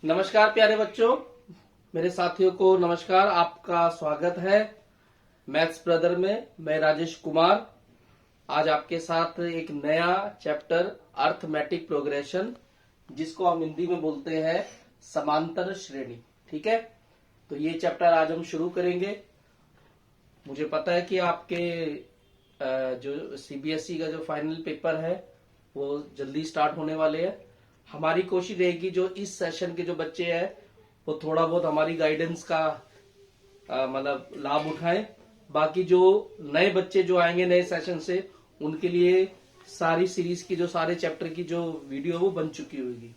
नमस्कार प्यारे बच्चों, मेरे साथियों को नमस्कार। आपका स्वागत है मैथ्स ब्रदर में। मैं राजेश कुमार आज आपके साथ एक नया चैप्टर अर्थमेटिक प्रोग्रेशन, जिसको हम हिंदी में बोलते हैं समांतर श्रेणी। ठीक है, तो ये चैप्टर आज हम शुरू करेंगे। मुझे पता है कि आपके जो सीबीएसई का जो फाइनल पेपर है वो जल्दी स्टार्ट होने वाले हैं। हमारी कोशिश रहेगी जो इस सेशन के जो बच्चे हैं वो थोड़ा बहुत हमारी गाइडेंस का मतलब लाभ उठाएं। बाकी जो नए बच्चे जो आएंगे नए सेशन से, उनके लिए सारी सीरीज की जो सारे चैप्टर की जो वीडियो वो बन चुकी होगी।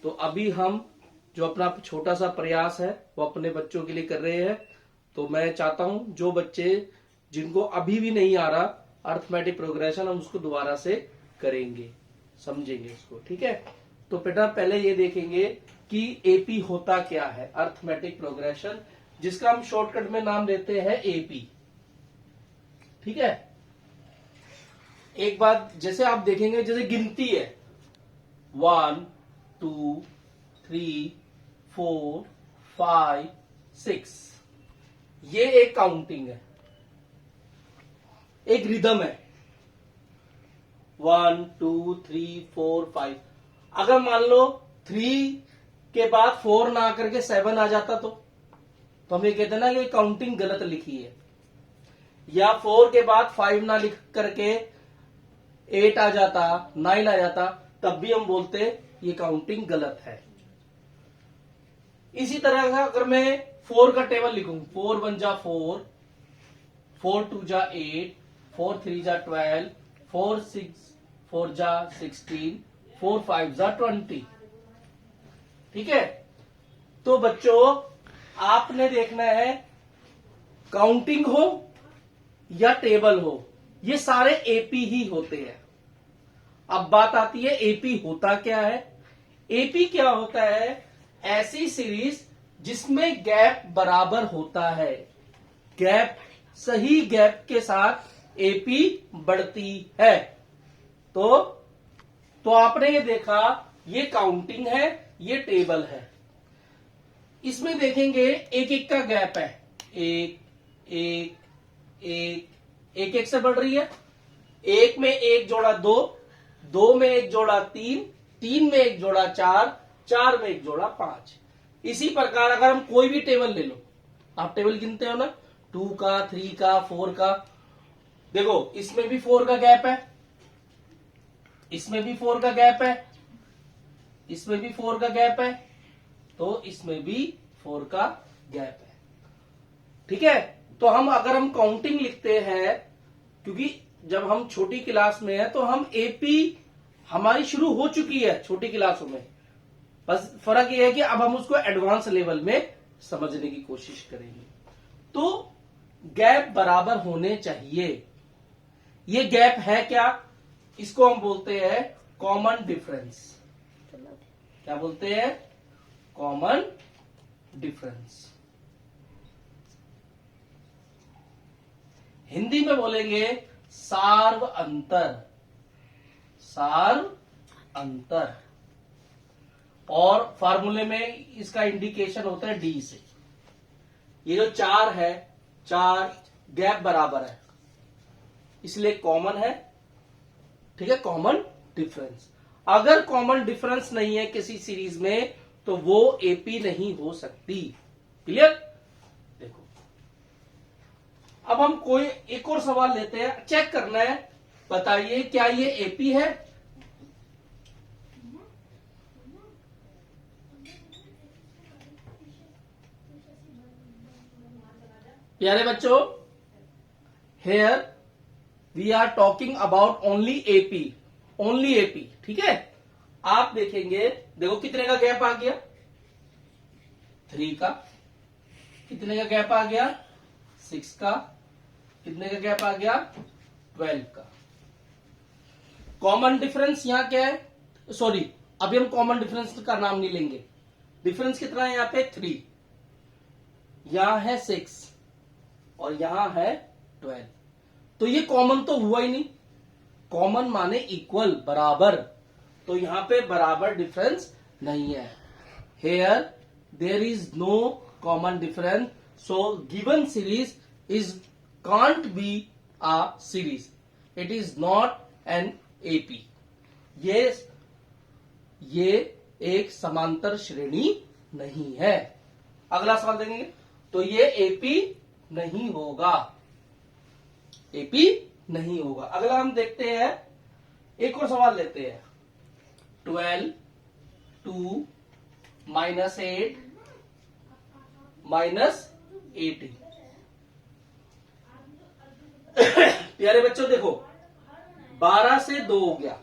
तो अभी हम जो अपना छोटा सा प्रयास है वो अपने बच्चों के लिए कर रहे हैं। तो मैं चाहता हूं जो बच्चे जिनको अभी भी नहीं आ रहा अर्थमेटिक प्रोग्रेशन, हम उसको दोबारा से करेंगे, समझेंगे उसको। ठीक है, तो बेटा पहले ये देखेंगे कि एपी होता क्या है, अर्थमेटिक प्रोग्रेशन, जिसका हम शॉर्टकट में नाम देते हैं एपी। ठीक है, एक बात जैसे आप देखेंगे, जैसे गिनती है 1 2 3 4 5 6, ये एक काउंटिंग है, एक रिदम है 1 2 3 4 5। अगर मान लो 3 के बाद 4 ना करके 7 आ जाता तो हम ये कहते हैं ना कि काउंटिंग गलत लिखी है। या 4 के बाद 5 ना लिख करके 8 आ जाता, 9 आ जाता, तब भी हम बोलते ये काउंटिंग गलत है। इसी तरह का अगर मैं 4 का टेबल लिखूं, 4 1 जा 4, 4 2 जा 8, 4 3 जा 12, 4 6 4 जा 16, 4 5 जा 20। ठीक है, तो बच्चों आपने देखना है काउंटिंग हो या टेबल हो, ये सारे एपी ही होते हैं। अब बात आती है एपी होता क्या है। एपी क्या होता है? ऐसी सीरीज जिसमें गैप बराबर होता है, गैप सही गैप के साथ एपी बढ़ती है। तो आपने ये देखा, ये काउंटिंग है, ये टेबल है। इसमें देखेंगे एक एक का गैप है, एक एक एक एक एक से बढ़ रही है। एक में एक जोड़ा 2, 2 में एक जोड़ा 3, 3 में एक जोड़ा 4, 4 में एक जोड़ा 5। इसी प्रकार अगर हम कोई भी टेबल ले लो, आप टेबल गिनते हो ना, 2 का, 3 का, 4 का, देखो इसमें भी 4 का गैप है, इसमें भी 4 का गैप है, इसमें भी 4 का गैप है, तो इसमें भी 4 का गैप है। ठीक है, तो अगर हम काउंटिंग लिखते हैं, क्योंकि जब हम छोटी क्लास में है तो हम एपी हमारी शुरू हो चुकी है छोटी क्लासों में, बस फर्क यह है कि अब हम उसको एडवांस लेवल में समझने की कोशिश करेंगे। तो गैप बराबर होने चाहिए। ये गैप है क्या? इसको हम बोलते हैं कॉमन डिफरेंस। क्या बोलते हैं? Common difference. हिंदी में बोलेंगे सार्व अंतर, सार्व अंतर। और फार्मूले में इसका इंडिकेशन होता है डी से। ये जो 4 है, 4 गैप बराबर है, इसलिए कॉमन है। ठीक है, कॉमन डिफरेंस। अगर कॉमन डिफरेंस नहीं है किसी सीरीज में तो वो एपी नहीं हो सकती। क्लियर? देखो, अब हम कोई एक और सवाल लेते हैं, चेक करना है, बताइए क्या ये एपी है? प्यारे बच्चों, here we are talking about only AP, only AP. ठीक है, आप देखेंगे, देखो कितने का गैप आ गया? 3 का। कितने का गैप आ गया? 6 का। कितने का गैप आ गया? 12 का। कॉमन डिफरेंस यहां क्या है? सॉरी, अभी हम कॉमन डिफरेंस का नाम नहीं लेंगे। डिफरेंस कितना है? यहां पे 3, यहां है 6 और यहां है 12। तो ये कॉमन तो हुआ ही नहीं। कॉमन माने इक्वल, बराबर, तो यहां पे बराबर डिफरेंस नहीं है। here there is no common difference, so given series is can't be a series, it is not an AP. ये एक समांतर श्रेणी नहीं है। अगला सवाल देंगे तो ये एपी नहीं होगा, एपी नहीं होगा। अगला हम देखते हैं, एक और सवाल लेते हैं। 12 2 -8 -18। प्यारे बच्चों देखो, 12 से 2 हो गया।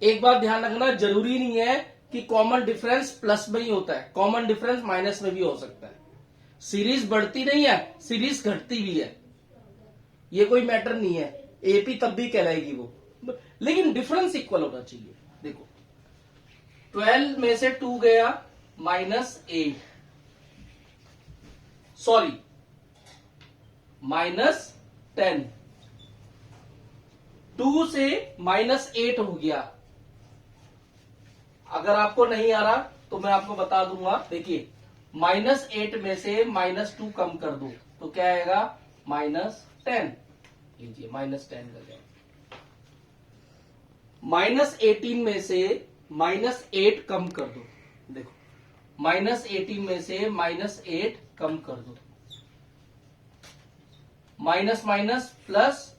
एक बात ध्यान रखना, जरूरी नहीं है कि कॉमन डिफरेंस प्लस में ही होता है, कॉमन डिफरेंस माइनस में भी हो सकता है। सीरीज बढ़ती नहीं है, सीरीज घटती भी है, ये कोई मैटर नहीं है, एपी तब भी कहलाएगी वो, लेकिन डिफरेंस इक्वल होना चाहिए। देखो 12 में से 2 गया -8, सॉरी -10, 2 से -8 हो गया। अगर आपको नहीं आ रहा तो मैं आपको बता दूंगा। देखिए -8 में से -2 कम कर दो तो क्या आएगा, -10। लीजिए -10 कर जाए। -18 में से -8 कम कर दो, देखो -18 में से -8 कम कर दो, minus minus plus,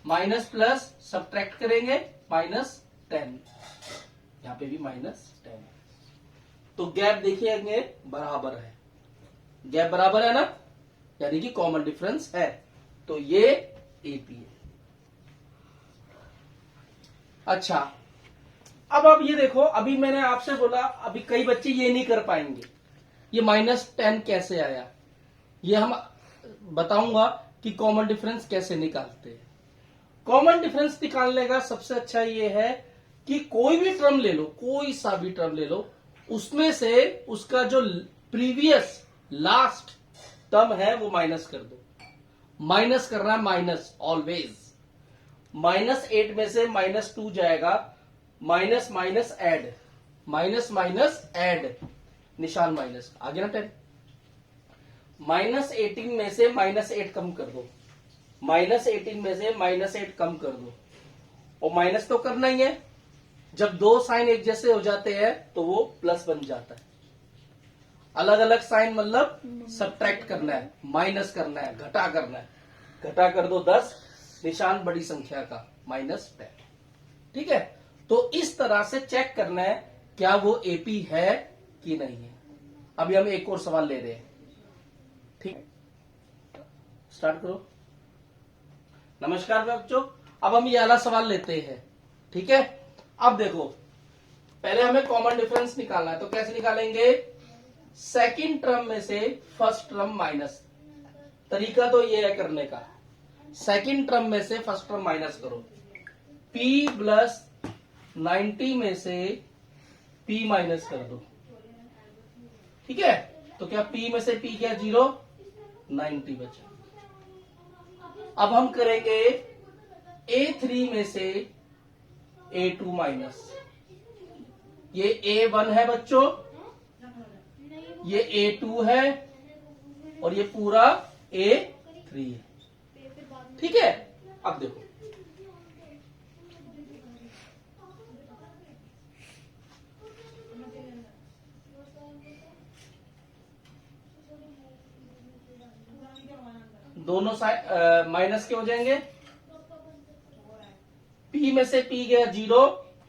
minus plus subtract करेंगे -10, यहां पे भी -10, तो गैप देखिए बराबर है, गैप बराबर है ना, यानी कि कॉमन डिफरेंस है, तो ये एपी है। अच्छा, अब आप ये देखो, अभी मैंने आपसे बोला, अभी कई बच्चे ये नहीं कर पाएंगे, ये -10 कैसे आया, ये हम बताऊंगा कि कॉमन डिफरेंस कैसे निकालते हैं। कॉमन डिफरेंस निकालने का सबसे अच्छा ये है कि कोई भी टर्म ले लो, कोई सा भी टर्म ले लो, उसमें से उसका जो प्रीवियस लास्ट टर्म है वो माइनस कर दो। माइनस करना है, माइनस ऑलवेज। -8 में से -2 जाएगा, minus minus add, minus minus add, निशान माइनस, आगे ना 10। -18 में से -8 कम कर दो, -18 में से -8 कम कर दो, और माइनस तो करना ही है, जब दो साइन एक जैसे हो जाते हैं तो वो प्लस बन जाता है। अलग अलग साइन मतलब सब्ट्रैक्ट करना है, माइनस करना है, घटा करना है, घटा कर दो 10, निशान बड़ी संख्या का -10, ठीक है। तो इस तरह से चेक करना है क्या वो एपी है कि नहीं है। अभी हम एक और सवाल ले रहे हैं, ठीक, स्टार्ट करो। नमस्कार बच्चों, अब हम ये वाला सवाल लेते हैं, ठीक है। अब देखो, पहले हमें कॉमन डिफरेंस निकालना है, तो कैसे निकालेंगे, सेकंड टर्म में से फर्स्ट टर्म माइनस, तरीका तो ये है करने का, सेकंड टर्म में से फर्स्ट टर्म माइनस करो, p प्लस 90 में से p माइनस कर दो, ठीक है। तो क्या p में से p क्या 0, 90 बचा। अब हम करेंगे A3 में से A2 माइनस, ये A1 है बच्चों, ये A2 है, और ये पूरा A3 है, ठीक है। अब देखो दोनों साइड माइनस के हो जाएंगे, P में से P गया 0,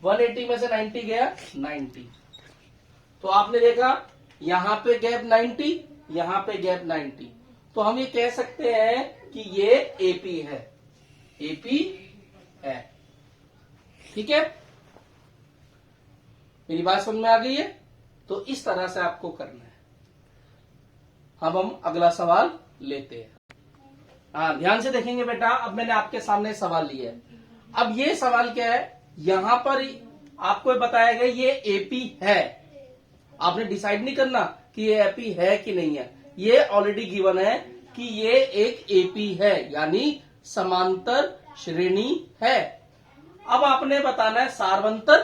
180 में से 90 गया 90, तो आपने देखा यहां पे गैप 90, यहां पे गैप 90, तो हम ये कह सकते हैं कि ये एपी है, एपी है, ठीक है। मेरी बात समझ में आ गई है, तो इस तरह से आपको करना है। अब हम अगला सवाल लेते हैं। हाँ, ध्यान से देखेंगे बेटा, अब मैंने आपके सामने सवाल लिया है। अब ये सवाल क्या है, यहां पर आपको बताया गया ये एपी है, आपने डिसाइड नहीं करना कि ये एपी है कि नहीं है, ये ऑलरेडी गिवन है कि ये एक एपी है, यानी समांतर श्रेणी है। अब आपने बताना है सार्वंतर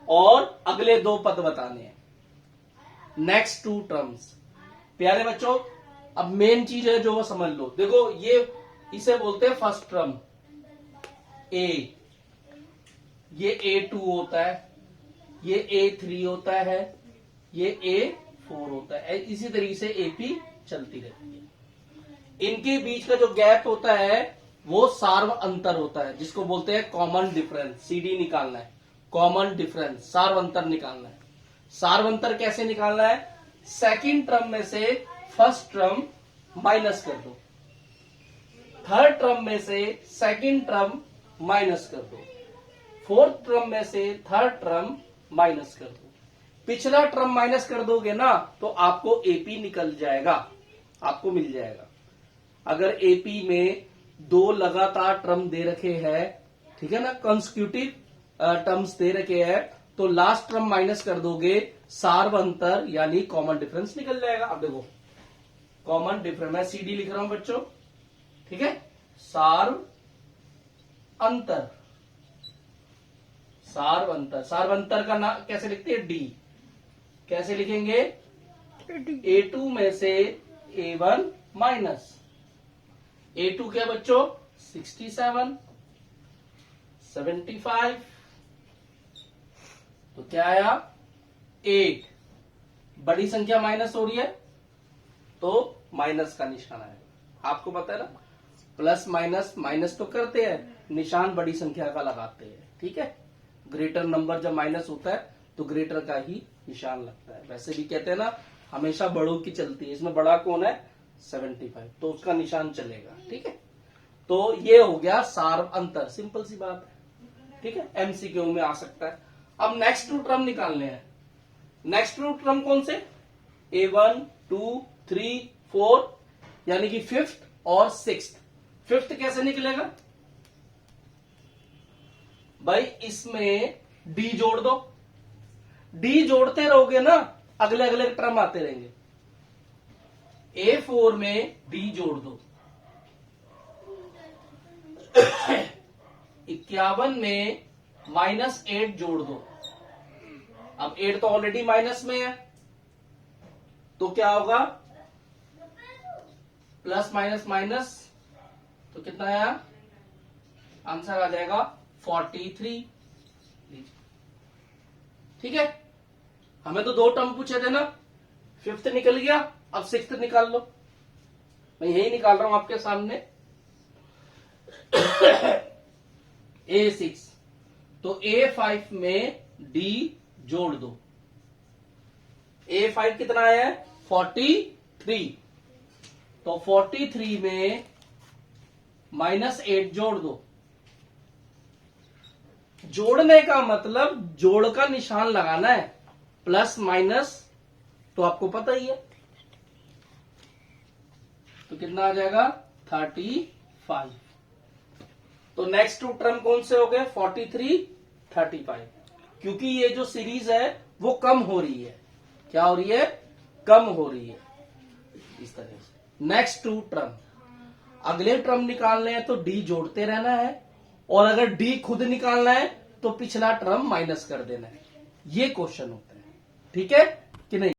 और अगले दो पद बताने हैं, नेक्स्ट टू टर्म्स। प्यारे बच्चों, अब मेन चीज है जो वो समझ लो। देखो ये इसे बोलते हैं फर्स्ट टर्म ए, ये A2 होता है, ये A3 होता है, ये A4 होता है। इसी तरीके से AP चलती रहती है। इनके बीच का जो गैप होता है वो सार्व अंतर होता है, जिसको बोलते हैं कॉमन डिफरेंस। CD निकालना है, कॉमन डिफरेंस, सार्व अंतर निकालना है। सार्व अंतर कैसे निकालना है? सेकंड टर्म में से फर्स्ट टर्म माइनस कर दो, थर्ड टर्म में से सेकंड टर्म माइनस कर दो, फोर्थ टर्म में से थर्ड टर्म माइनस कर दो। पिछला टर्म माइनस कर दोगे ना तो आपको AP निकल जाएगा, आपको मिल जाएगा। अगर AP में दो लगातार टर्म दे रखे हैं, ठीक है ना, कंसेक्यूटिव टर्म्स दे रखे हैं, तो लास्ट टर्म माइनस कर दोगे, सार्व अंतर यानी कॉमन डिफरेंस निकल जाएगा। अब देखो कॉमन डिफरेंस, मैं CD लिख रहा हूं बच्चों, ठीक है। सार्व अंतर, सार्व अंतर, सार्व अंतर का नाम कैसे लिखते हैं? D। कैसे लिखेंगे? A2 में से A1 माइनस A2 क्या बच्चों? 67, 75, तो क्या आया? 8। बड़ी संख्या माइनस हो रही है तो माइनस का निशान आएगा। आपको पता है ना, प्लस माइनस, माइनस तो करते हैं, निशान बड़ी संख्या का लगाते हैं, ठीक है। ग्रेटर नंबर जब माइनस होता है तो ग्रेटर का ही निशान लगता है। वैसे भी कहते हैं ना, हमेशा बड़ों की चलती है। इसमें बड़ा कौन है? 75, तो उसका निशान चलेगा, ठीक है। तो ये हो गया सार्व अंतर, सिंपल सी बात है, ठीक है। MCQ में आ सकता है। अब नेक्स्ट टू टर्म निकालने हैं। नेक्स्ट टू टर्म कौन से? A1, 2, 3, 4, यानी कि फिफ्थ और सिक्स्थ। फिफ्थ कैसे निकलेगा भाई? इसमें D जोड़ दो, D जोड़ते रहोगे ना, अगले अगले टर्म आते रहेंगे। A4 में D जोड़ दो, 51 में -8 जोड़ दो। अब 8 तो ऑलरेडी माइनस में है, तो क्या होगा? प्लस माइनस माइनस, तो कितना आया? आंसर आ जाएगा 43। ठीक है, हमें तो दो टर्म पूछे थे ना, फिफ्थ निकल गया, अब सिक्स्थ निकाल लो। मैं यही निकाल रहा हूं आपके सामने। A6, तो A5 में D जोड़ दो। A5 कितना आया है? 43, तो 43 में -8 जोड़ दो। जोड़ने का मतलब जोड़ का निशान लगाना है, प्लस माइनस तो आपको पता ही है, तो कितना आ जाएगा? 35। तो नेक्स्ट टू टर्म कौन से हो गए? 43, 35, क्योंकि ये जो सीरीज है वो कम हो रही है। क्या हो रही है? कम हो रही है, इस तरह से। नेक्स्ट टू टर्म, अगले टर्म निकालने हैं तो D जोड़ते रहना है, और अगर D खुद निकालना है तो पिछला टर्म माइनस कर देना है। ये क्वेश्चन होता है, ठीक है कि नहीं?